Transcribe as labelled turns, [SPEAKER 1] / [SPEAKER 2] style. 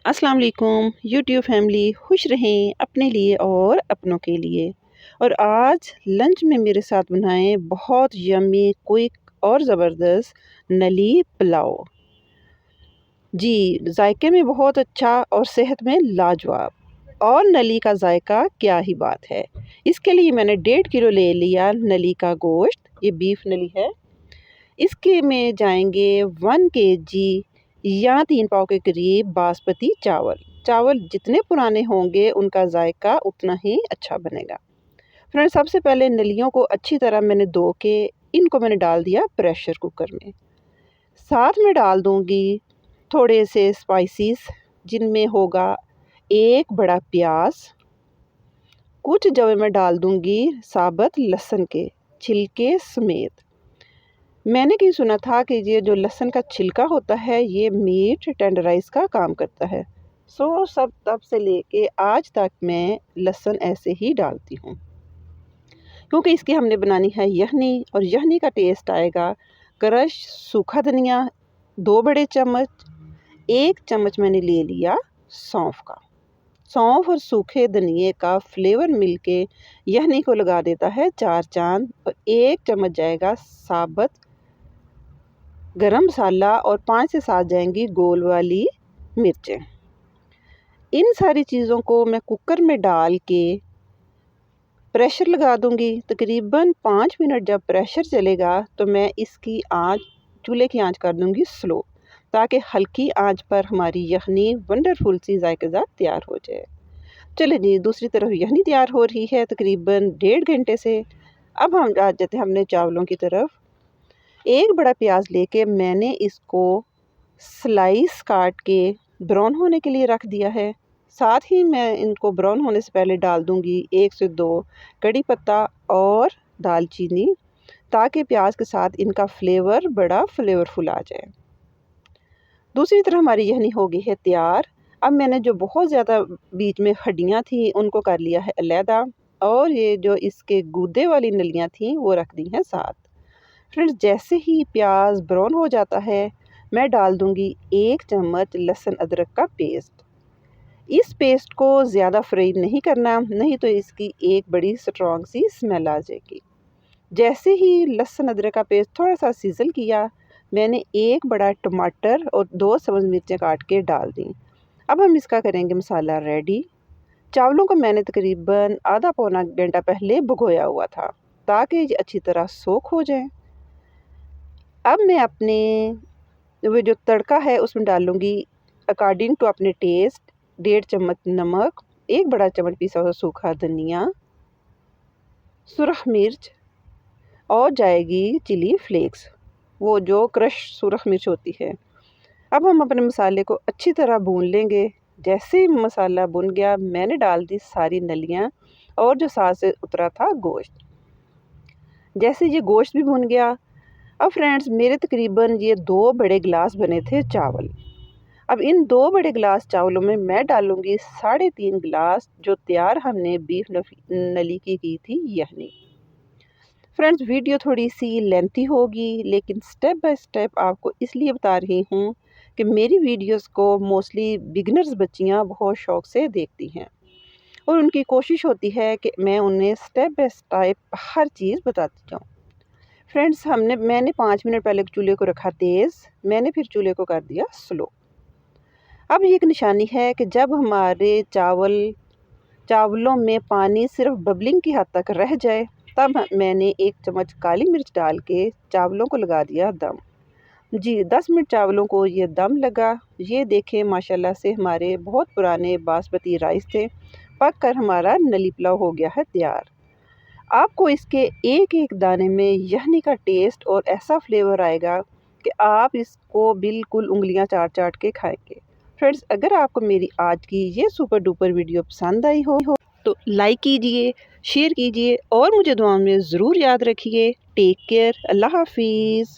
[SPEAKER 1] अस्सलाम वालेकुम YouTube family, खुश रहें अपने लिए और अपनों के लिए। और आज लंच में मेरे साथ बनाएं बहुत यम्मी क्विक और ज़बरदस्त नली पुलाव। जी, जायके में बहुत अच्छा और सेहत में लाजवाब। और नली का जायका क्या ही बात है। इसके लिए मैंने 1.5 किलो ले लिया नली का गोश्त, ये बीफ नली है। इसके में जाएंगे 1 kg या 3 पाव के करीब बासमती चावल। चावल जितने पुराने होंगे उनका जायका उतना ही अच्छा बनेगा। फ्रेंड्स, सबसे पहले नलियों को अच्छी तरह मैंने धो के इनको मैंने डाल दिया प्रेशर कुकर में। साथ में डाल दूंगी थोड़े से स्पाइसेस, जिनमें होगा एक बड़ा प्याज। कुछ जब मैं डाल दूंगी साबुत लहसुन के छिलके समेत। मैंने कहीं सुना था कि ये जो लहसुन का छिलका होता है ये मीट टेंडराइज का काम करता है। सब तब से लेके आज तक मैं लहसुन ऐसे ही डालती हूँ, क्योंकि इसकी हमने बनानी है यखनी। और यखनी का टेस्ट आएगा। क्रश सूखा धनिया 2 बड़े चम्मच, 1 चम्मच मैंने ले लिया सौंफ का। सौंफ और सूखे धनिए का फ्लेवर मिलके यखनी को लगा देता है 4 चांद। और 1 चम्मच जाएगा साबुत गरम मसाला और 5 से 7 जाएंगी गोल वाली मिर्चें। इन सारी चीज़ों को मैं कुकर में डाल के प्रेशर लगा दूंगी। तकरीबन 5 मिनट जब प्रेशर चलेगा तो मैं इसकी आंच, चूल्हे की आंच कर दूंगी स्लो, ताकि हल्की आंच पर हमारी यखनी वंडरफुल सी जायकेदार तैयार हो जाए। चले जी, दूसरी तरफ यखनी तैयार हो रही है तकरीबन 1.5 घंटे से। अब हम आ जाते हैं हमने चावलों की तरफ। एक बड़ा प्याज लेके मैंने इसको स्लाइस काट के ब्राउन होने के लिए रख दिया है। साथ ही मैं इनको ब्राउन होने से पहले डाल दूंगी 1 से 2 कड़ी पत्ता और दालचीनी, ताकि प्याज के साथ इनका फ्लेवर बड़ा फ्लेवरफुल आ जाए। दूसरी तरफ हमारी यखनी हो गई है तैयार। अब मैंने जो बहुत ज़्यादा बीच में हड्डियाँ थी उनको कर लिया है अलहदा, और ये जो इसके गूदे वाली नलियाँ थी वो रख दी हैं साथ। फ्रेंड्स, जैसे ही प्याज ब्राउन हो जाता है मैं डाल दूंगी 1 चम्मच लहसुन अदरक का पेस्ट। इस पेस्ट को ज़्यादा फ्राई नहीं करना, नहीं तो इसकी एक बड़ी स्ट्रॉन्ग सी स्मेल आ जाएगी। जैसे ही लहसुन अदरक का पेस्ट थोड़ा सा सीजल किया, मैंने एक बड़ा टमाटर और 2 सब्ज़ मिर्चें काट के डाल दी। अब हम इसका करेंगे मसाला रेडी। चावलों को मैंने तकरीबन आधा पौना घंटा पहले भिगोया हुआ था, ताकि ये अच्छी तरह सोख हो जाए। अब मैं अपने वो जो तड़का है उसमें डालूँगी अकॉर्डिंग टू अपने टेस्ट 1.5 चम्मच नमक, 1 बड़ा चम्मच पिसा हुआ सूखा धनिया, सुरख मिर्च, और जाएगी चिली फ्लेक्स, वो जो क्रश सुरख मिर्च होती है। अब हम अपने मसाले को अच्छी तरह भून लेंगे। जैसे ही मसाला भुन गया मैंने डाल दी सारी नलियाँ और जो साथ से उतरा था गोश्त। जैसे ये गोश्त भी भुन गया, अब फ्रेंड्स मेरे तकरीबन ये 2 बड़े गिलास बने थे चावल। अब इन 2 बड़े गिलास चावलों में मैं डालूंगी 3.5 गिलास जो तैयार हमने बीफ नली की थी यखनी। फ्रेंड्स, वीडियो थोड़ी सी लेंथी होगी, लेकिन स्टेप बाय स्टेप आपको इसलिए बता रही हूँ कि मेरी वीडियोस को मोस्टली बिगनर्स बच्चियाँ बहुत शौक़ से देखती हैं, और उनकी कोशिश होती है कि मैं उन्हें स्टेप बाय स्टेप हर चीज़ बताती जाऊँ। फ्रेंड्स, मैंने 5 मिनट पहले चूल्हे को रखा तेज़, मैंने फिर चूल्हे को कर दिया स्लो। अब ये एक निशानी है कि जब हमारे चावलों में पानी सिर्फ बबलिंग की हद तक रह जाए, तब मैंने 1 चम्मच काली मिर्च डाल के चावलों को लगा दिया दम। जी, 10 मिनट चावलों को ये दम लगा। ये देखें माशाल्लाह से हमारे बहुत पुराने बासमती राइस थे, पक कर हमारा नली पुलाव हो गया है तैयार। आपको इसके एक एक दाने में यखनी का टेस्ट और ऐसा फ्लेवर आएगा कि आप इसको बिल्कुल उंगलियां चाट चाट के खाएंगे। फ्रेंड्स, अगर आपको मेरी आज की ये सुपर डुपर वीडियो पसंद आई हो तो लाइक कीजिए, शेयर कीजिए और मुझे दुआ में ज़रूर याद रखिए। टेक केयर, अल्लाह हाफिज़।